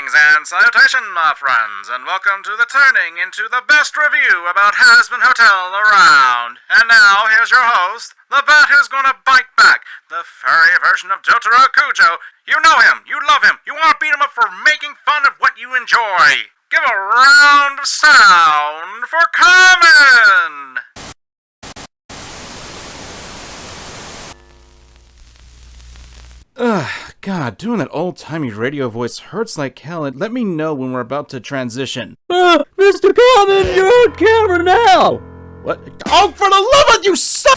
Greetings and salutation, my friends, and welcome to the turning into the best review about Hazbin Hotel around. And now, here's your host, the bat who's gonna bite back, the furry version of Jotaro Kujo. You know him, you love him, you want to beat him up for making fun of what you enjoy. Give a round of sound for Kamen! Ugh, God, doing that old-timey radio voice hurts like hell, and let me know when we're about to transition. Mr. Kamen, you're on camera now! What? Oh, for the love of you, son!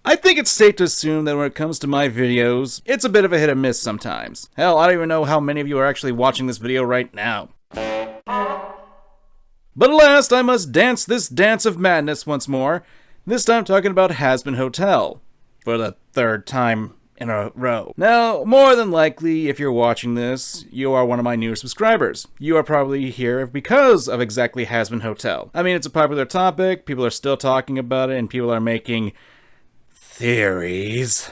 I think it's safe to assume that when it comes to my videos, it's a bit of a hit or miss sometimes. Hell, I don't even know how many of you are actually watching this video right now. But at last, I must dance this dance of madness once more, this time talking about Hazbin Hotel, for the third time in a row. Now, more than likely, if you're watching this, you are one of my newer subscribers. You are probably here because of exactly Hazbin Hotel. I mean, it's a popular topic, people are still talking about it, and people are making theories.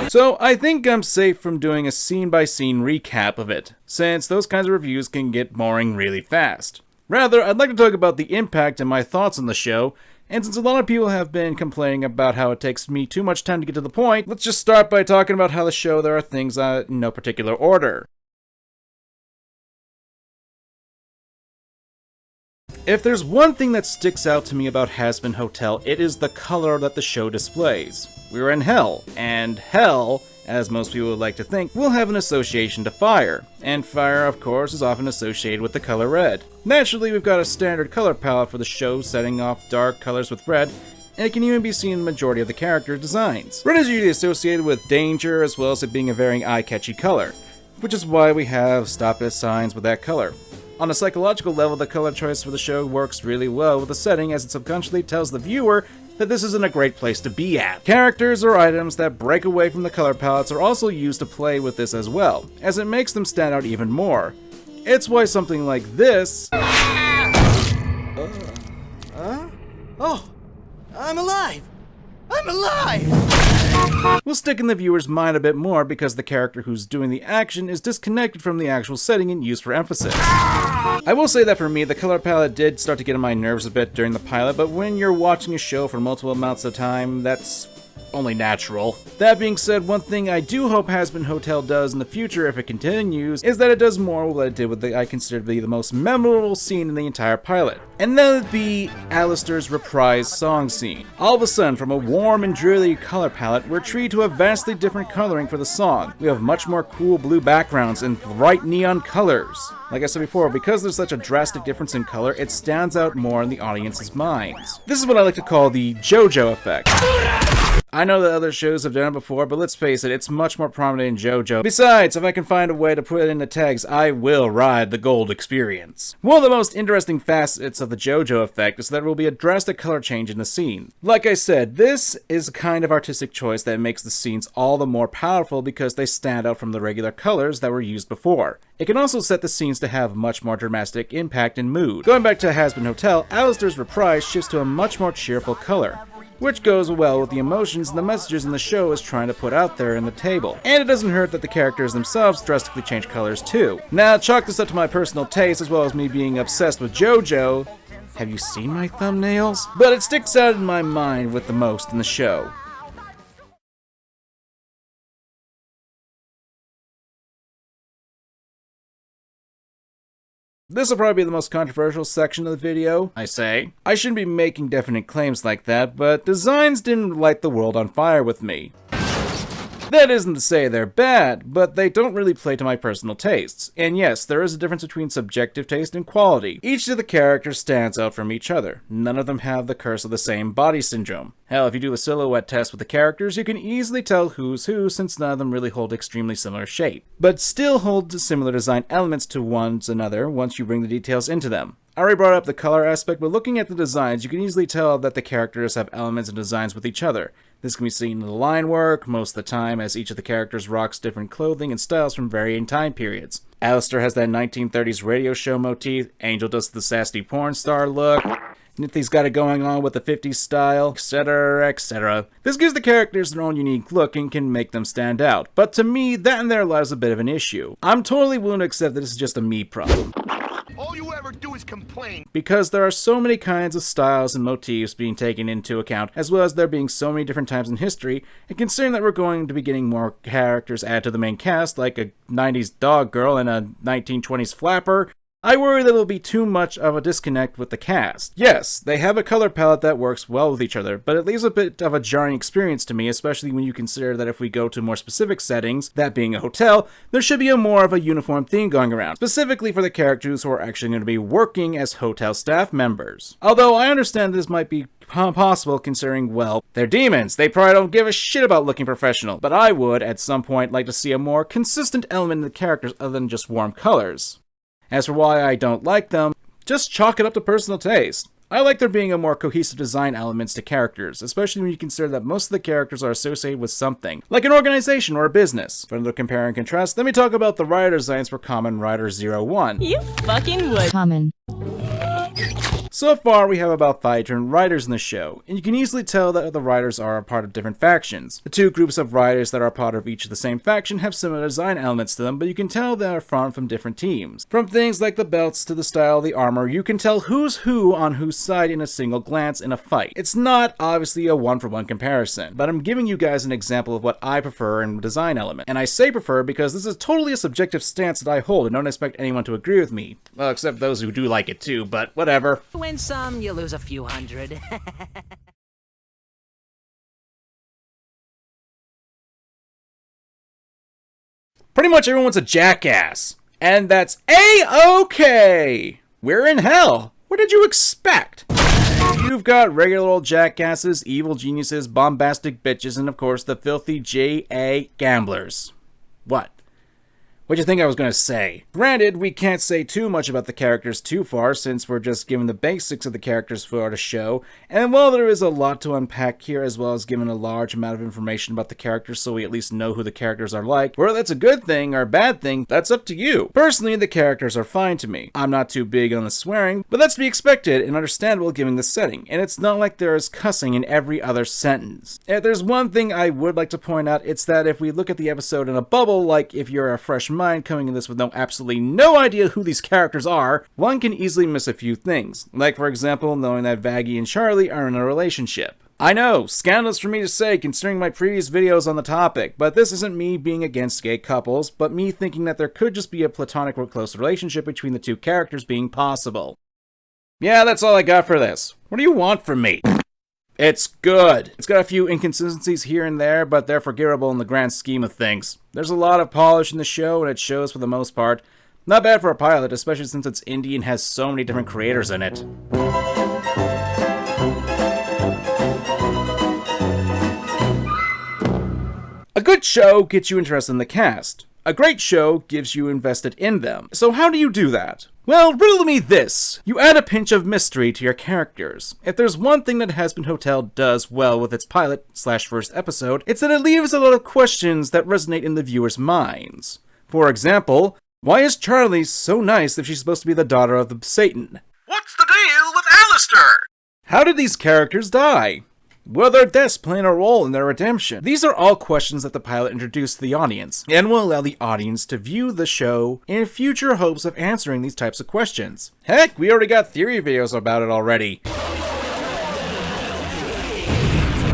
So, I think I'm safe from doing a scene-by-scene recap of it, since those kinds of reviews can get boring really fast. Rather, I'd like to talk about the impact and my thoughts on the show, and since a lot of people have been complaining about how it takes me too much time to get to the point, let's just start by talking about how the show there are things in no particular order. If there's one thing that sticks out to me about Hazbin Hotel, it is the color that the show displays. We're in Hell, and Hell, as most people would like to think, will have an association to fire, and fire, of course, is often associated with the color red. Naturally, we've got a standard color palette for the show, setting off dark colors with red, and it can even be seen in the majority of the character designs. Red is usually associated with danger, as well as it being a very eye-catchy color, which is why we have stop-it signs with that color. On a psychological level, the color choice for the show works really well with the setting, as it subconsciously tells the viewer that this isn't a great place to be at. Characters or items that break away from the color palettes are also used to play with this as well, as it makes them stand out even more. It's why something like this... Oh, I'm alive! I'm alive! will stick in the viewer's mind a bit more because the character who's doing the action is disconnected from the actual setting and used for emphasis. I will say that for me, the color palette did start to get on my nerves a bit during the pilot, but when you're watching a show for multiple amounts of time, that's only natural. That being said, one thing I do hope Hazbin Hotel does in the future, if it continues, is that it does more with what it did with I consider to be the most memorable scene in the entire pilot. And that would be Alistair's reprise song scene. All of a sudden, from a warm and dreary color palette, we're treated to a vastly different coloring for the song. We have much more cool blue backgrounds and bright neon colors. Like I said before, because there's such a drastic difference in color, it stands out more in the audience's minds. This is what I like to call the JoJo effect. I know that other shows have done it before, but let's face it, it's much more prominent in JoJo. Besides, if I can find a way to put it in the tags, I will ride the gold experience. One of the most interesting facets of the JoJo effect is that there will be a drastic color change in the scene. Like I said, this is a kind of artistic choice that makes the scenes all the more powerful because they stand out from the regular colors that were used before. It can also set the scenes to have much more dramatic impact and mood. Going back to Hazbin Hotel, Alistair's reprise shifts to a much more cheerful color, which goes well with the emotions and the messages in the show is trying to put out there in the table. And it doesn't hurt that the characters themselves drastically change colors too. Now, chalk this up to my personal taste as well as me being obsessed with JoJo. Have you seen my thumbnails? But it sticks out in my mind with the most in the show. This will probably be the most controversial section of the video, I say. I shouldn't be making definite claims like that, but designs didn't light the world on fire with me. That isn't to say they're bad, but they don't really play to my personal tastes. And yes, there is a difference between subjective taste and quality. Each of the characters stands out from each other. None of them have the curse of the same body syndrome. Hell, if you do a silhouette test with the characters, you can easily tell who's who since none of them really hold extremely similar shape, but still hold similar design elements to one another once you bring the details into them. I already brought up the color aspect, but looking at the designs, you can easily tell that the characters have elements and designs with each other. This can be seen in the line work most of the time, as each of the characters rocks different clothing and styles from varying time periods. Alistair has that 1930s radio show motif, Angel does the sassy porn star look, He's got it going on with the 50s style, etc, etc. This gives the characters their own unique look and can make them stand out, but to me, that in there lies a bit of an issue. I'm totally willing to accept that this is just a me problem. All you ever do is complain. Because there are so many kinds of styles and motifs being taken into account, as well as there being so many different times in history, and considering that we're going to be getting more characters added to the main cast, like a 90s dog girl and a 1920s flapper, I worry that it'll be too much of a disconnect with the cast. Yes, they have a color palette that works well with each other, but it leaves a bit of a jarring experience to me, especially when you consider that if we go to more specific settings, that being a hotel, there should be a more of a uniform theme going around, specifically for the characters who are actually going to be working as hotel staff members. Although I understand this might be possible considering, well, they're demons. They probably don't give a shit about looking professional, but I would, at some point, like to see a more consistent element in the characters other than just warm colors. As for why I don't like them, just chalk it up to personal taste. I like there being a more cohesive design elements to characters, especially when you consider that most of the characters are associated with something, like an organization or a business. For another compare and contrast, let me talk about the writer designs for Kamen Rider 01. You fucking would. Common. So far, we have about 5 different writers in the show, and you can easily tell that the writers are a part of different factions. The 2 groups of writers that are a part of each of the same faction have similar design elements to them, but you can tell they are from different teams. From things like the belts to the style of the armor, you can tell who's who on whose side in a single glance in a fight. It's not obviously a one-for-one comparison, but I'm giving you guys an example of what I prefer in design element. And I say prefer because this is totally a subjective stance that I hold and don't expect anyone to agree with me. Well, except those who do like it too, but whatever. Win some, you lose a few hundred. Pretty much everyone's a jackass. And that's A-okay! We're in hell. What did you expect? You've got regular old jackasses, evil geniuses, bombastic bitches, and of course the filthy J.A. gamblers. What? What'd you think I was going to say? Granted, we can't say too much about the characters too far since we're just given the basics of the characters for the show, and while there is a lot to unpack here as well as given a large amount of information about the characters so we at least know who the characters are like, whether that's a good thing or a bad thing, that's up to you. Personally, the characters are fine to me. I'm not too big on the swearing, but that's to be expected and understandable given the setting, and it's not like there is cussing in every other sentence. If there's one thing I would like to point out, it's that if we look at the episode in a bubble, like if you're a fresh mind coming in this with absolutely no idea who these characters are, one can easily miss a few things. Like, for example, knowing that Vaggie and Charlie are in a relationship. I know, scandalous for me to say considering my previous videos on the topic, but this isn't me being against gay couples, but me thinking that there could just be a platonic or close relationship between the 2 characters being possible. Yeah, that's all I got for this. What do you want from me? It's good. It's got a few inconsistencies here and there, but they're forgivable in the grand scheme of things. There's a lot of polish in the show, and it shows for the most part. Not bad for a pilot, especially since it's indie and has so many different creators in it. A good show gets you interested in the cast. A great show gives you invested in them. So how do you do that? Well, riddle me this. You add a pinch of mystery to your characters. If there's one thing that Hazbin Hotel does well with its pilot/first episode, it's that it leaves a lot of questions that resonate in the viewer's minds. For example, why is Charlie so nice if she's supposed to be the daughter of the Satan? What's the deal with Alistair? How did these characters die? Will their deaths play a role in their redemption? These are all questions that the pilot introduced to the audience, and will allow the audience to view the show in future hopes of answering these types of questions. Heck, we already got theory videos about it already.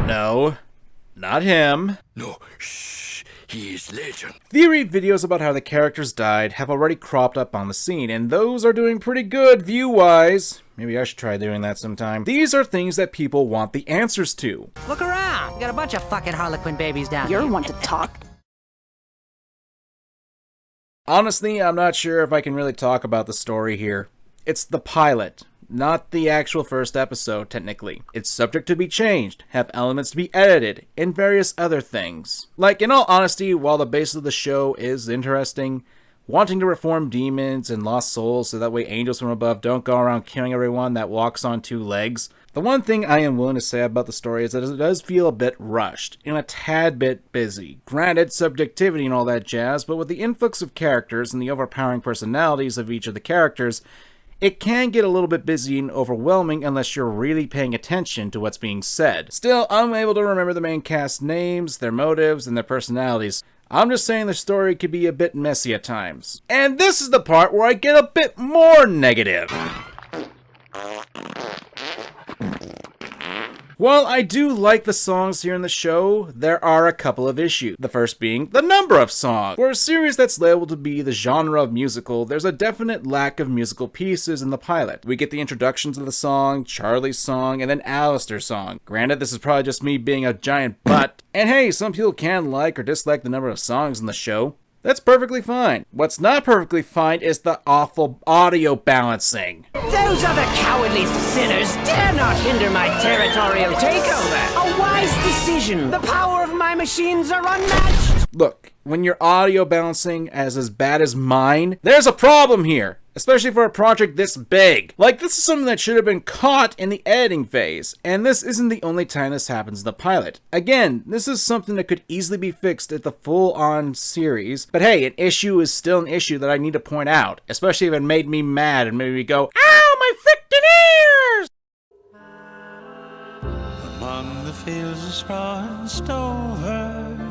No, not him. No, shh, he is legend. Theory videos about how the characters died have already cropped up on the scene, and those are doing pretty good view-wise. Maybe I should try doing that sometime. These are things that people want the answers to. Look around. We got a bunch of fucking Harlequin babies down here. You're one to talk. Honestly, I'm not sure if I can really talk about the story here. It's the pilot, not the actual first episode, technically. It's subject to be changed, have elements to be edited, and various other things. Like, in all honesty, while the base of the show is interesting, wanting to reform demons and lost souls so that way angels from above don't go around killing everyone that walks on 2 legs, the one thing I am willing to say about the story is that it does feel a bit rushed and a tad bit busy. Granted, subjectivity and all that jazz, but with the influx of characters and the overpowering personalities of each of the characters, It can get a little bit busy and overwhelming unless you're really paying attention to what's being said. Still, I'm able to remember the main cast names, their motives, and their personalities. I'm just saying the story could be a bit messy at times. And this is the part where I get a bit more negative. While I do like the songs here in the show, there are a couple of issues. The first being the number of songs. For a series that's labeled to be the genre of musical, there's a definite lack of musical pieces in the pilot. We get the introductions of the song, Charlie's song, and then Alistair's song. Granted, this is probably just me being a giant butt. And hey, some people can like or dislike the number of songs in the show. That's perfectly fine. What's not perfectly fine is the awful audio balancing. Those other cowardly sinners dare not hinder my territorial takeover. A wise decision. The power of my machines are unmatched. Look, when your audio balancing is as bad as mine, there's a problem here. Especially for a project this big. Like, this is something that should have been caught in the editing phase, and this isn't the only time this happens in the pilot. Again, this is something that could easily be fixed at the full-on series, but hey, an issue is still an issue that I need to point out, especially if it made me mad and made me go, ow, my frickin' ears! Among the fields of straw and stover.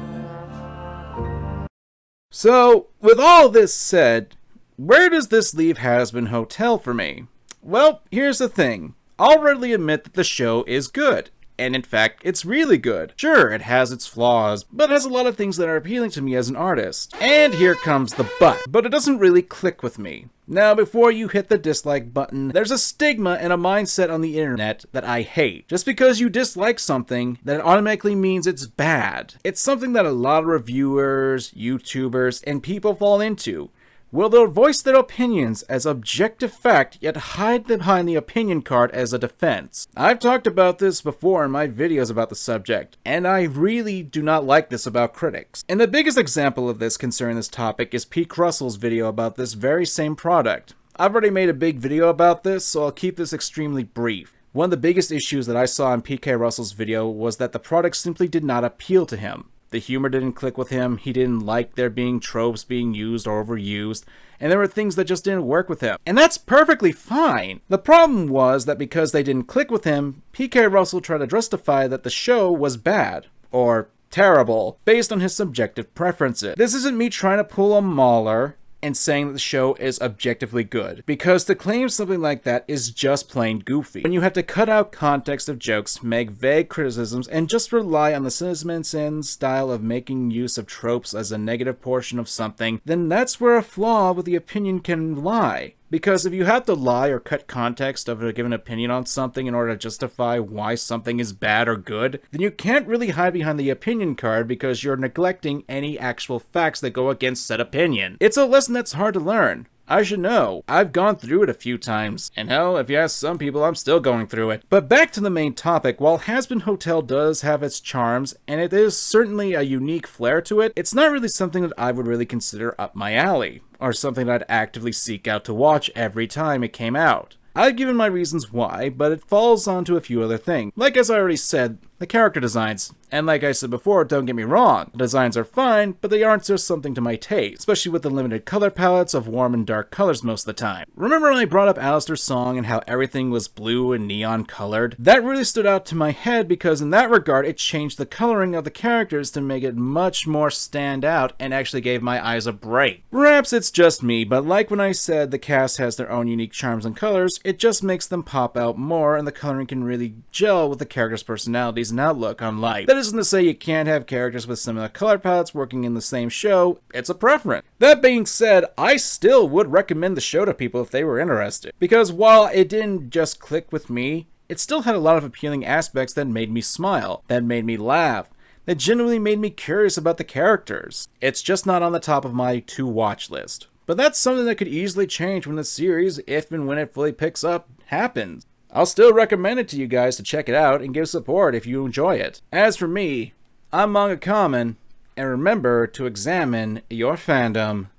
So, with all this said, where does this leave Hazbin Hotel for me? Well, here's the thing. I'll readily admit that the show is good. And in fact, it's really good. Sure, it has its flaws, but it has a lot of things that are appealing to me as an artist. And here comes the but it doesn't really click with me. Now, before you hit the dislike button, there's a stigma and a mindset on the internet that I hate. Just because you dislike something, that automatically means it's bad. It's something that a lot of reviewers, YouTubers, and people fall into. Will they'll voice their opinions as objective fact, yet hide behind the opinion card as a defense. I've talked about this before in my videos about the subject, and I really do not like this about critics. And the biggest example of this concerning this topic is Pete Russell's video about this very same product. I've already made a big video about this, so I'll keep this extremely brief. One of the biggest issues that I saw in PK Russell's video was that the product simply did not appeal to him. The humor didn't click with him, he didn't like there being tropes being used or overused, and there were things that just didn't work with him. And that's perfectly fine! The problem was that because they didn't click with him, PK Russell tried to justify that the show was bad, or terrible, based on his subjective preferences. This isn't me trying to pull a Mauler and saying that the show is objectively good, because to claim something like that is just plain goofy. When you have to cut out context of jokes, make vague criticisms, and just rely on the Cinnamon style of making use of tropes as a negative portion of something, then that's where a flaw with the opinion can lie. Because if you have to lie or cut context of a given opinion on something in order to justify why something is bad or good, then you can't really hide behind the opinion card because you're neglecting any actual facts that go against said opinion. It's a lesson that's hard to learn. I should know. I've gone through it a few times. And hell, if you ask some people, I'm still going through it. But back to the main topic, while Hazbin Hotel does have its charms, and it is certainly a unique flair to it, it's not really something that I would really consider up my alley, or something that I'd actively seek out to watch every time it came out. I've given my reasons why, but it falls onto a few other things. Like as I already said, the character designs. And like I said before, don't get me wrong, the designs are fine, but they aren't just something to my taste, especially with the limited color palettes of warm and dark colors most of the time. Remember when I brought up Alistair's song and how everything was blue and neon colored? That really stood out to my head because in that regard, it changed the coloring of the characters to make it much more stand out and actually gave my eyes a break. Perhaps it's just me, but like when I said the cast has their own unique charms and colors, it just makes them pop out more and the coloring can really gel with the characters' personalities and outlook on life. That isn't to say you can't have characters with similar color palettes working in the same show, it's a preference. That being said, I still would recommend the show to people if they were interested, because while it didn't just click with me, it still had a lot of appealing aspects that made me smile, that made me laugh, that genuinely made me curious about the characters. It's just not on the top of my to-watch list. But that's something that could easily change when the series, if and when it fully picks up, happens. I'll still recommend it to you guys to check it out and give support if you enjoy it. As for me, I'm Mangakamen, and remember to examine your fandom.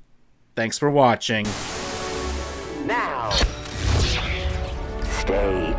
Thanks for watching. Now, stay